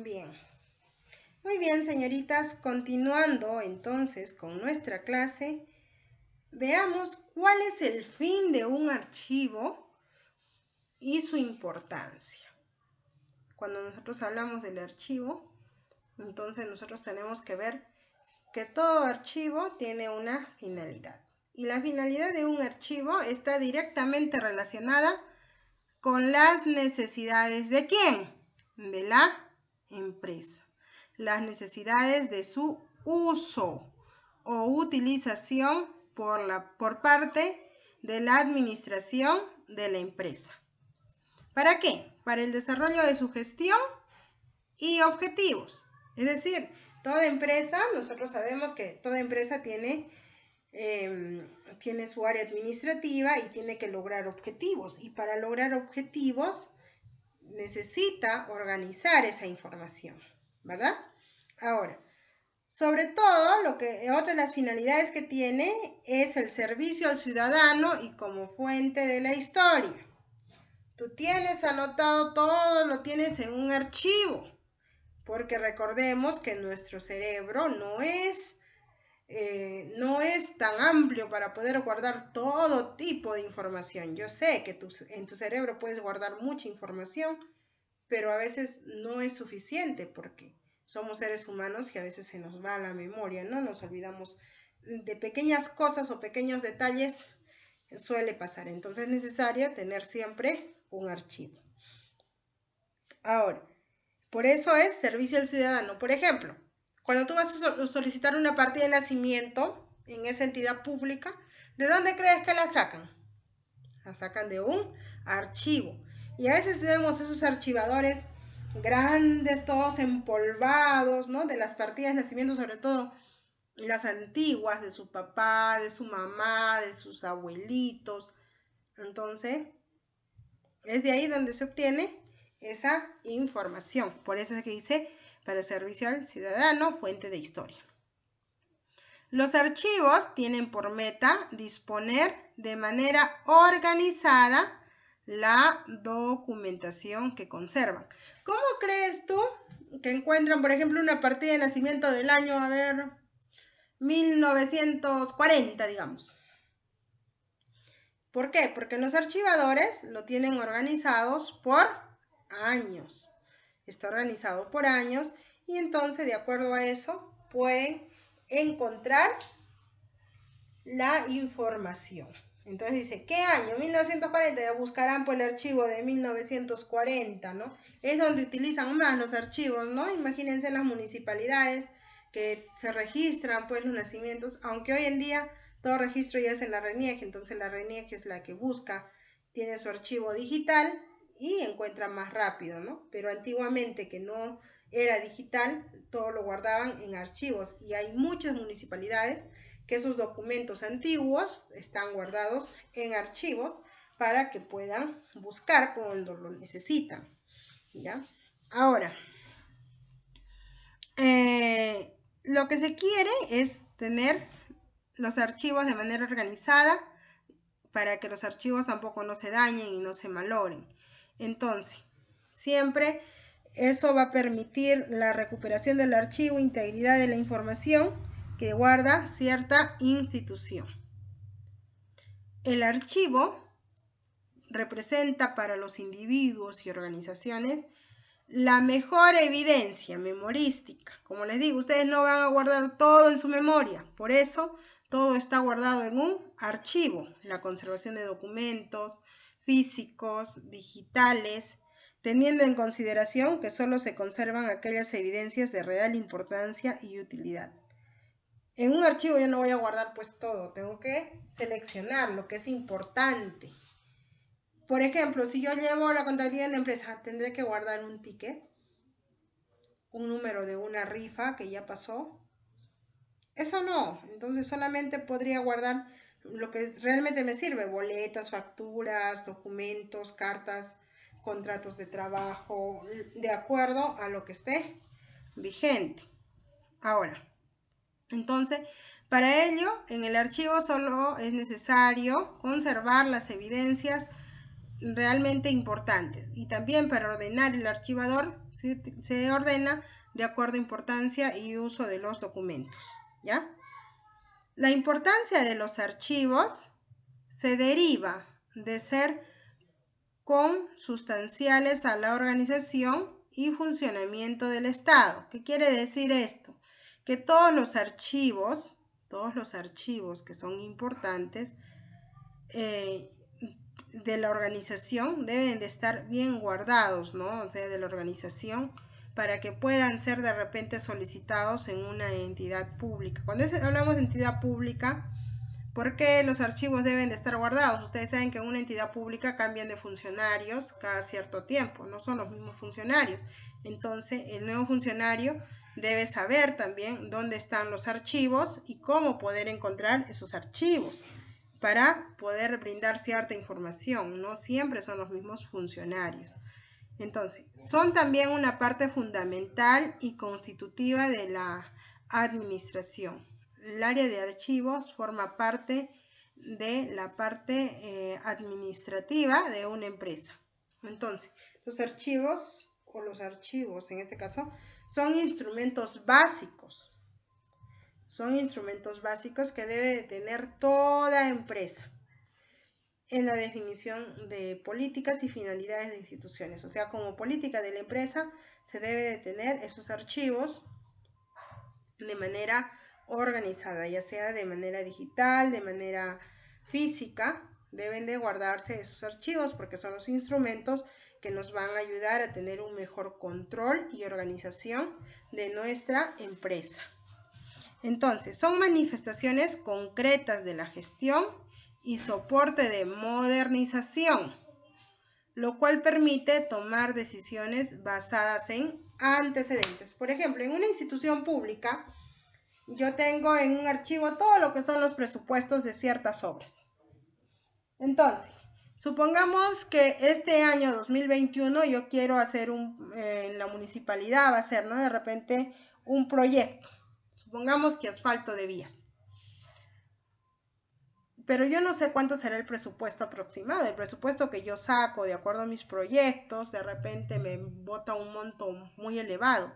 Bien. Muy bien, señoritas. Continuando entonces con nuestra clase, veamos cuál es el fin de un archivo y su importancia. Cuando nosotros hablamos del archivo, entonces nosotros tenemos que ver que todo archivo tiene una finalidad. Y la finalidad de un archivo está directamente relacionada con las necesidades ¿de quién? De la empresa. Las necesidades de su uso o utilización por parte de la administración de la empresa. ¿Para qué? Para el desarrollo de su gestión y objetivos. Es decir, toda empresa, nosotros sabemos que toda empresa tiene su área administrativa y tiene que lograr objetivos. Y para lograr objetivos necesita organizar esa información, ¿verdad? Ahora, sobre todo, otra de las finalidades que tiene es el servicio al ciudadano y como fuente de la historia. Tú tienes anotado todo, lo tienes en un archivo, porque recordemos que nuestro cerebro no es tan amplio para poder guardar todo tipo de información. Yo sé que en tu cerebro puedes guardar mucha información, pero a veces no es suficiente porque somos seres humanos y a veces se nos va la memoria, ¿no? Nos olvidamos de pequeñas cosas o pequeños detalles, suele pasar. Entonces es necesario tener siempre un archivo. Ahora, por eso es servicio al ciudadano. Por ejemplo, cuando tú vas a solicitar una partida de nacimiento en esa entidad pública, ¿de dónde crees que la sacan? La sacan de un archivo. Y a veces vemos esos archivadores grandes, todos empolvados, ¿no? De las partidas de nacimiento, sobre todo las antiguas, de su papá, de su mamá, de sus abuelitos. Entonces, es de ahí donde se obtiene esa información. Por eso es que dice, para servicio al ciudadano, fuente de historia. Los archivos tienen por meta disponer de manera organizada la documentación que conservan. ¿Cómo crees tú que encuentran, por ejemplo, una partida de nacimiento del año, 1940, digamos? ¿Por qué? Porque los archivadores lo tienen organizados por años. Está organizado por años y entonces, de acuerdo a eso, pueden encontrar la información. Entonces dice, ¿qué año? 1940, ya buscarán por el archivo de 1940, ¿no? Es donde utilizan más los archivos, ¿no? Imagínense las municipalidades que se registran pues los nacimientos, aunque hoy en día todo registro ya es en la RENIEC, entonces la RENIEC es la que busca, tiene su archivo digital y encuentra más rápido, ¿no? Pero antiguamente que no era digital, todo lo guardaban en archivos y hay muchas municipalidades que esos documentos antiguos están guardados en archivos para que puedan buscar cuando lo necesitan, ¿ya? Ahora, lo que se quiere es tener los archivos de manera organizada para que los archivos tampoco no se dañen y no se malogren. Entonces, siempre eso va a permitir la recuperación del archivo, integridad de la información que guarda cierta institución. El archivo representa para los individuos y organizaciones la mejor evidencia memorística. Como les digo, ustedes no van a guardar todo en su memoria, por eso todo está guardado en un archivo. La conservación de documentos físicos, digitales, teniendo en consideración que solo se conservan aquellas evidencias de real importancia y utilidad. En un archivo yo no voy a guardar pues todo, tengo que seleccionar lo que es importante. Por ejemplo, si yo llevo la contabilidad de la empresa, tendré que guardar un ticket, un número de una rifa que ya pasó. Eso no, entonces solamente podría guardar lo que realmente me sirve, boletas, facturas, documentos, cartas, contratos de trabajo, de acuerdo a lo que esté vigente. Ahora, entonces, para ello, en el archivo solo es necesario conservar las evidencias realmente importantes. Y también para ordenar el archivador se ordena de acuerdo a importancia y uso de los documentos, ¿ya? La importancia de los archivos se deriva de ser consustanciales a la organización y funcionamiento del Estado. ¿Qué quiere decir esto? Que todos los archivos que son importantes de la organización deben de estar bien guardados, ¿no? O sea, de la organización, para que puedan ser de repente solicitados en una entidad pública. Cuando hablamos de entidad pública, ¿por qué los archivos deben de estar guardados? Ustedes saben que en una entidad pública cambian de funcionarios cada cierto tiempo, no son los mismos funcionarios. Entonces, el nuevo funcionario debe saber también dónde están los archivos y cómo poder encontrar esos archivos para poder brindar cierta información. No siempre son los mismos funcionarios. Entonces, son también una parte fundamental y constitutiva de la administración. El área de archivos forma parte de la parte administrativa de una empresa. Entonces, los archivos en este caso son instrumentos básicos. Son instrumentos básicos que debe de tener toda empresa en la definición de políticas y finalidades de instituciones. O sea, como política de la empresa se debe de tener esos archivos de manera organizada, ya sea de manera digital, de manera física. Deben de guardarse esos archivos porque son los instrumentos que nos van a ayudar a tener un mejor control y organización de nuestra empresa. Entonces, son manifestaciones concretas de la gestión y soporte de modernización, lo cual permite tomar decisiones basadas en antecedentes. Por ejemplo, en una institución pública, yo tengo en un archivo todo lo que son los presupuestos de ciertas obras. Entonces, supongamos que este año 2021 yo quiero hacer en la municipalidad va a ser, ¿no? De repente un proyecto. Supongamos que asfalto de vías. Pero yo no sé cuánto será el presupuesto aproximado. El presupuesto que yo saco de acuerdo a mis proyectos, de repente me bota un monto muy elevado,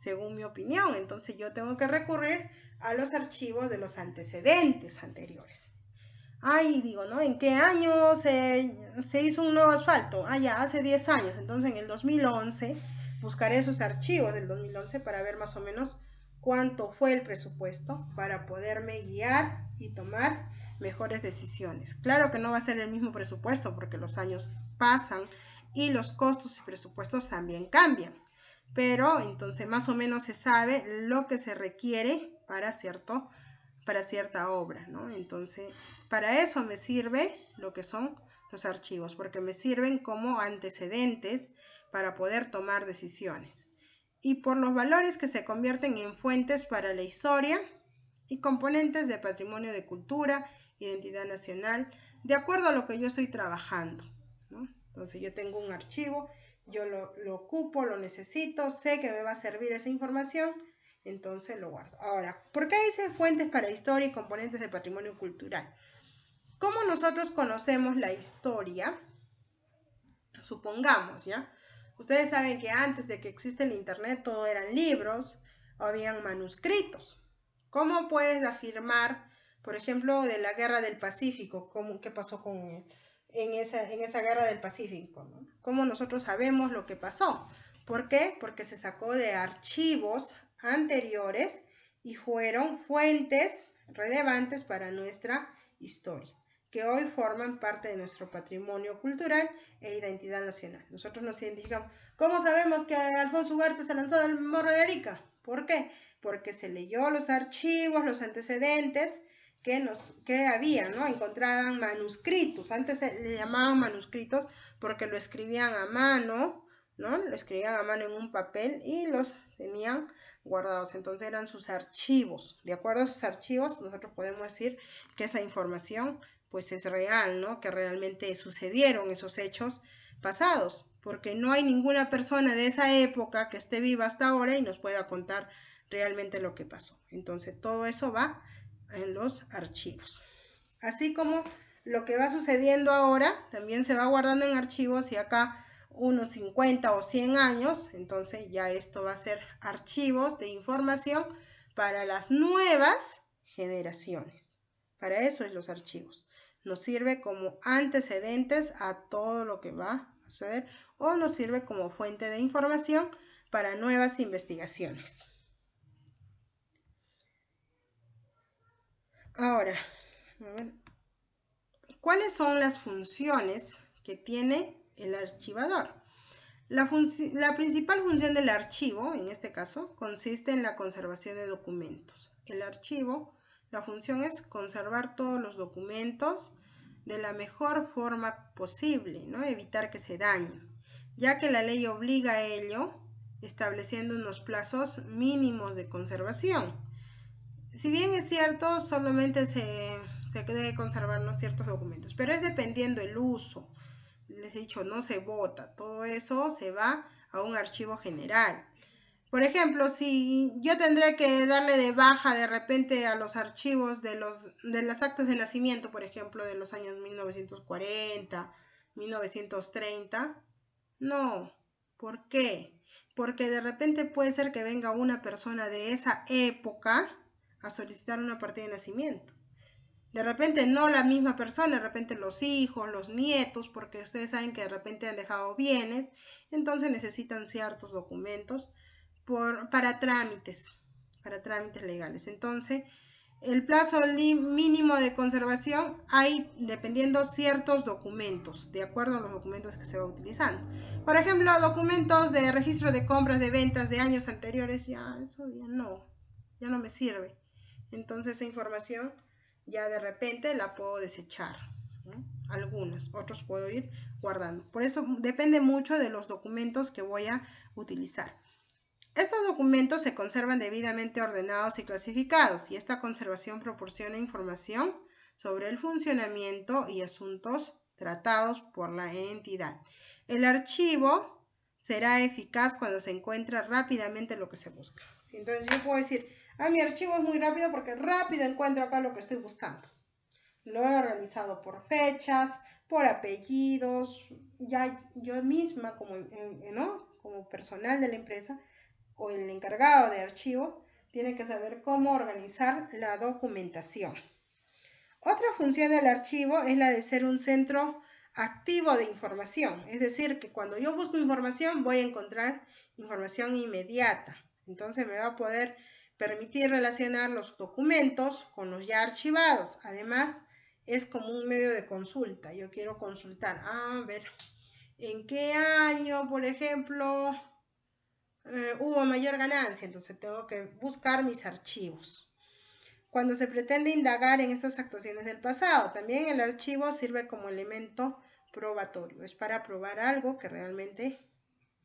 según mi opinión. Entonces yo tengo que recurrir a los archivos de los antecedentes anteriores. Digo, ¿no? ¿En qué año se hizo un nuevo asfalto? Ya, hace 10 años. Entonces en el 2011 buscaré esos archivos del 2011 para ver más o menos cuánto fue el presupuesto para poderme guiar y tomar mejores decisiones. Claro que no va a ser el mismo presupuesto porque los años pasan y los costos y presupuestos también cambian. Pero entonces más o menos se sabe lo que se requiere para cierta obra, ¿no? Entonces, para eso me sirve lo que son los archivos, porque me sirven como antecedentes para poder tomar decisiones. Y por los valores que se convierten en fuentes para la historia y componentes de patrimonio de cultura, identidad nacional, de acuerdo a lo que yo estoy trabajando, ¿no? Entonces yo tengo un archivo, yo lo ocupo, lo necesito, sé que me va a servir esa información, entonces lo guardo. Ahora, ¿por qué dice fuentes para historia y componentes de patrimonio cultural? ¿Cómo nosotros conocemos la historia? Supongamos, ¿ya? Ustedes saben que antes de que existe el internet todo eran libros, habían manuscritos. ¿Cómo puedes afirmar, por ejemplo, de la Guerra del Pacífico? ¿Qué pasó en esa Guerra del Pacífico, ¿no? ¿Cómo nosotros sabemos lo que pasó? ¿Por qué? Porque se sacó de archivos anteriores y fueron fuentes relevantes para nuestra historia, que hoy forman parte de nuestro patrimonio cultural e identidad nacional. Nosotros nos identificamos. ¿Cómo sabemos que Alfonso Ugarte se lanzó del Morro de Arica? ¿Por qué? Porque se leyó los archivos, los antecedentes que había, ¿no? Encontraban manuscritos. Antes se le llamaban manuscritos porque lo escribían a mano, ¿no? Lo escribían a mano en un papel y los tenían guardados. Entonces eran sus archivos. De acuerdo a sus archivos, nosotros podemos decir que esa información pues es real, ¿no? Que realmente sucedieron esos hechos pasados, porque no hay ninguna persona de esa época que esté viva hasta ahora y nos pueda contar realmente lo que pasó. Entonces todo eso va en los archivos. Así como lo que va sucediendo ahora también se va guardando en archivos, y acá unos 50 o 100 años, entonces ya esto va a ser archivos de información para las nuevas generaciones. Para eso es los archivos. Nos sirve como antecedentes a todo lo que va a suceder, o nos sirve como fuente de información para nuevas investigaciones. Ahora, a ver, ¿cuáles son las funciones que tiene el archivador? La principal función del archivo, en este caso, consiste en la conservación de documentos. El archivo, la función es conservar todos los documentos de la mejor forma posible, ¿no? Evitar que se dañen, ya que la ley obliga a ello, estableciendo unos plazos mínimos de conservación. Si bien es cierto, solamente se debe conservar, ¿no?, ciertos documentos, pero es dependiendo el uso. Les he dicho, no se bota, todo eso se va a un archivo general. Por ejemplo, si yo tendré que darle de baja de repente a los archivos de las actas de nacimiento, por ejemplo, de los años 1940, 1930, no. ¿Por qué? Porque de repente puede ser que venga una persona de esa época a solicitar una partida de nacimiento. De repente no la misma persona, de repente los hijos, los nietos, porque ustedes saben que de repente han dejado bienes, entonces necesitan ciertos documentos para trámites legales. Entonces, el plazo mínimo de conservación hay dependiendo ciertos documentos, de acuerdo a los documentos que se va utilizando. Por ejemplo, documentos de registro de compras, de ventas de años anteriores, eso ya no me sirve. Entonces esa información ya de repente la puedo desechar, ¿no? Algunos, otros puedo ir guardando. Por eso depende mucho de los documentos que voy a utilizar. Estos documentos se conservan debidamente ordenados y clasificados, y esta conservación proporciona información sobre el funcionamiento y asuntos tratados por la entidad. El archivo será eficaz cuando se encuentra rápidamente lo que se busca. Entonces yo puedo decir, mi archivo es muy rápido porque rápido encuentro acá lo que estoy buscando. Lo he organizado por fechas, por apellidos, ya yo misma como personal de la empresa o el encargado de archivo tiene que saber cómo organizar la documentación. Otra función del archivo es la de ser un centro activo de información, es decir, que cuando yo busco información voy a encontrar información inmediata. Entonces me va a poder permitir relacionar los documentos con los ya archivados. Además, es como un medio de consulta. Yo quiero consultar, a ver, ¿en qué año, por ejemplo, hubo mayor ganancia? Entonces tengo que buscar mis archivos. Cuando se pretende indagar en estas actuaciones del pasado, también el archivo sirve como elemento probatorio. Es para probar algo que realmente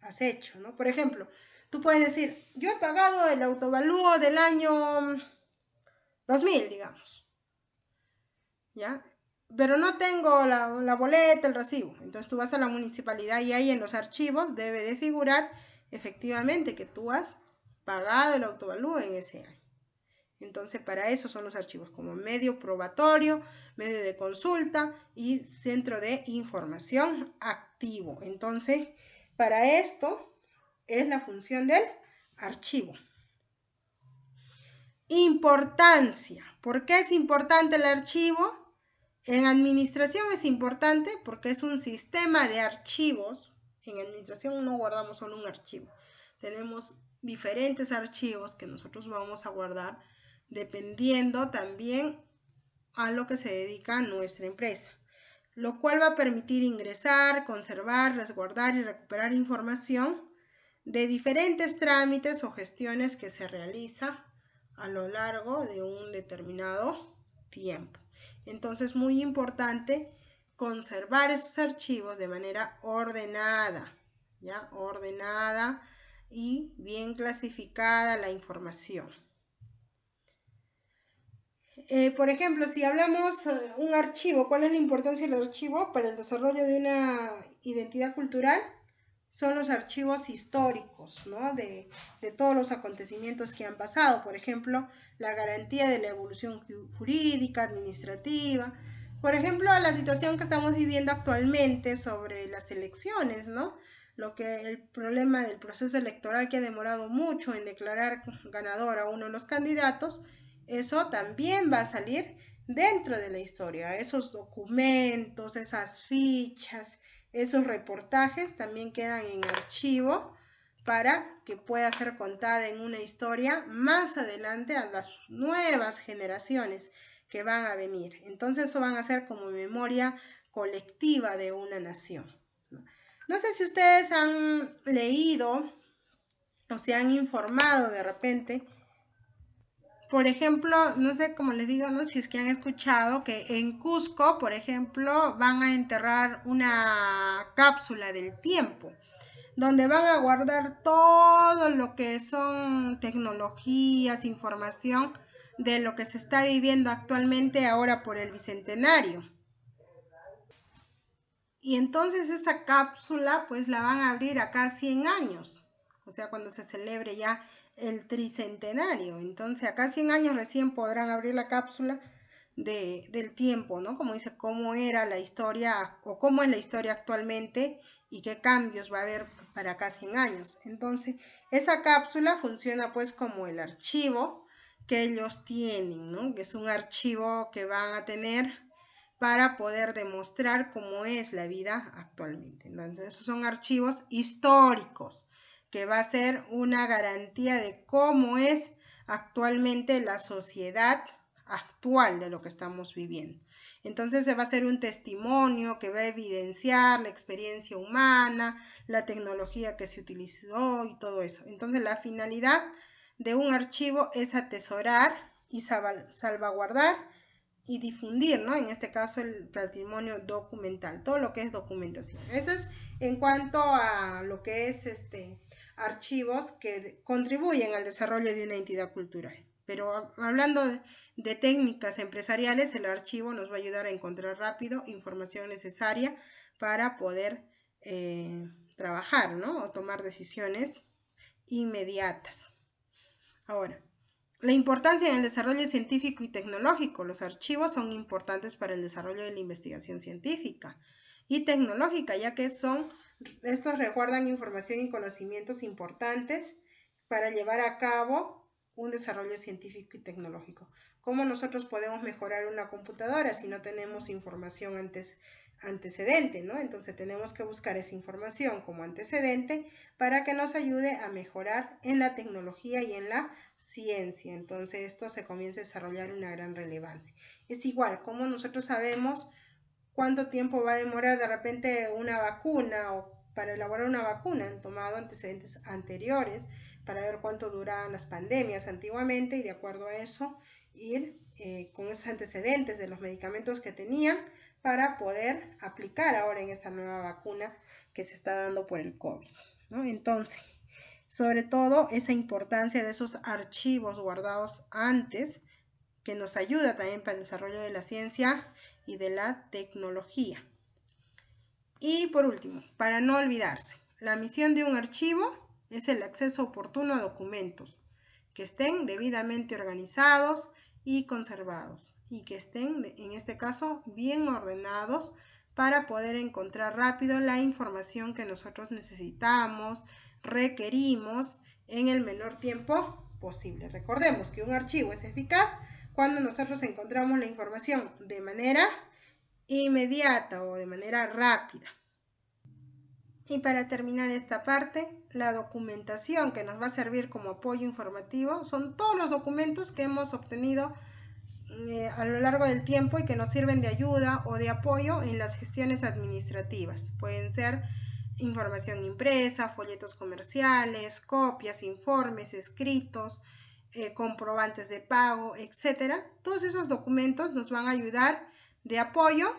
has hecho, ¿no? Por ejemplo, tú puedes decir, yo he pagado el autovalúo del año 2000, digamos, ¿ya? Pero no tengo la boleta, el recibo. Entonces tú vas a la municipalidad y ahí en los archivos debe de figurar efectivamente que tú has pagado el autovalúo en ese año. Entonces para eso son los archivos, como medio probatorio, medio de consulta y centro de información activo. Entonces para esto es la función del archivo. Importancia. ¿Por qué es importante el archivo? En administración es importante porque es un sistema de archivos. En administración no guardamos solo un archivo. Tenemos diferentes archivos que nosotros vamos a guardar dependiendo también a lo que se dedica nuestra empresa, lo cual va a permitir ingresar, conservar, resguardar y recuperar información de diferentes trámites o gestiones que se realiza a lo largo de un determinado tiempo. Entonces es muy importante conservar esos archivos de manera ordenada, ¿ya? Ordenada y bien clasificada la información. Por ejemplo, si hablamos un archivo, ¿cuál es la importancia del archivo para el desarrollo de una identidad cultural? Son los archivos históricos, ¿no? de todos los acontecimientos que han pasado. Por ejemplo, la garantía de la evolución jurídica, administrativa, Por ejemplo, la situación que estamos viviendo actualmente sobre las elecciones, ¿no? El problema del proceso electoral que ha demorado mucho en declarar ganador a uno de los candidatos, eso también va a salir dentro de la historia. Esos documentos, esas fichas, esos reportajes también quedan en archivo para que pueda ser contada en una historia más adelante a las nuevas generaciones que van a venir. Entonces eso van a ser como memoria colectiva de una nación. No sé si ustedes han leído o se han informado de repente. Por ejemplo, no sé cómo les digo, ¿no? Si es que han escuchado que en Cusco, por ejemplo, van a enterrar una cápsula del tiempo, donde van a guardar todo lo que son tecnologías, información de lo que se está viviendo actualmente ahora por el Bicentenario. Y entonces esa cápsula pues la van a abrir acá 100 años, o sea, cuando se celebre ya el tricentenario. Entonces acá 100 años recién podrán abrir la cápsula del tiempo, ¿no? Como dice, cómo era la historia o cómo es la historia actualmente y qué cambios va a haber para acá 100 años. Entonces, esa cápsula funciona pues como el archivo que ellos tienen, ¿no? Que es un archivo que van a tener para poder demostrar cómo es la vida actualmente. Entonces, esos son archivos históricos, que va a ser una garantía de cómo es actualmente la sociedad actual de lo que estamos viviendo. Entonces se va a hacer un testimonio que va a evidenciar la experiencia humana, la tecnología que se utilizó y todo eso. Entonces la finalidad de un archivo es atesorar y salvaguardar y difundir, ¿no? En este caso el patrimonio documental, todo lo que es documentación. Eso es en cuanto a lo que es archivos que contribuyen al desarrollo de una entidad cultural. Pero hablando de técnicas empresariales, el archivo nos va a ayudar a encontrar rápido información necesaria para poder trabajar, ¿no? O tomar decisiones inmediatas. Ahora, la importancia en el desarrollo científico y tecnológico. Los archivos son importantes para el desarrollo de la investigación científica y tecnológica, ya que estos resguardan información y conocimientos importantes para llevar a cabo un desarrollo científico y tecnológico. ¿Cómo nosotros podemos mejorar una computadora si no tenemos información antecedente, ¿no? Entonces tenemos que buscar esa información como antecedente para que nos ayude a mejorar en la tecnología y en la ciencia. Entonces esto se comienza a desarrollar una gran relevancia. Es igual, como nosotros sabemos cuánto tiempo va a demorar de repente una vacuna o para elaborar una vacuna. Han tomado antecedentes anteriores para ver cuánto duraban las pandemias antiguamente y de acuerdo a eso ir con esos antecedentes de los medicamentos que tenían para poder aplicar ahora en esta nueva vacuna que se está dando por el COVID, ¿no? Entonces, sobre todo esa importancia de esos archivos guardados antes, que nos ayuda también para el desarrollo de la ciencia y de la tecnología. Y por último, para no olvidarse, la misión de un archivo es el acceso oportuno a documentos que estén debidamente organizados y conservados y que estén, en este caso, bien ordenados para poder encontrar rápido la información que nosotros necesitamos, requerimos en el menor tiempo posible. Recordemos que un archivo es eficaz cuando nosotros encontramos la información de manera inmediata o de manera rápida. Y para terminar esta parte, la documentación que nos va a servir como apoyo informativo son todos los documentos que hemos obtenido a lo largo del tiempo y que nos sirven de ayuda o de apoyo en las gestiones administrativas. Pueden ser información impresa, folletos comerciales, copias, informes, escritos, comprobantes de pago, etc. Todos esos documentos nos van a ayudar de apoyo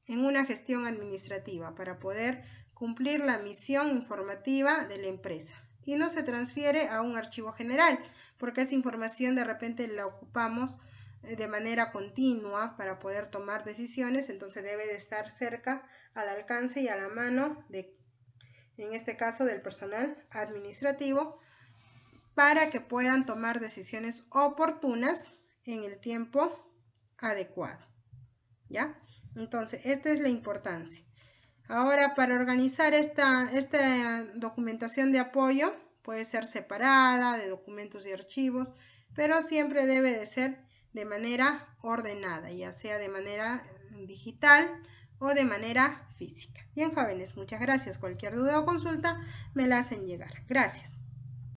en una gestión administrativa para poder cumplir la misión informativa de la empresa. Y no se transfiere a un archivo general, porque esa información de repente la ocupamos de manera continua para poder tomar decisiones, entonces debe de estar cerca, al alcance y a la mano en este caso del personal administrativo, para que puedan tomar decisiones oportunas en el tiempo adecuado, ¿ya? Entonces, esta es la importancia. Ahora, para organizar esta documentación de apoyo, puede ser separada de documentos y archivos, pero siempre debe de ser de manera ordenada, ya sea de manera digital o de manera física. Bien, jóvenes, muchas gracias. Cualquier duda o consulta me la hacen llegar. Gracias.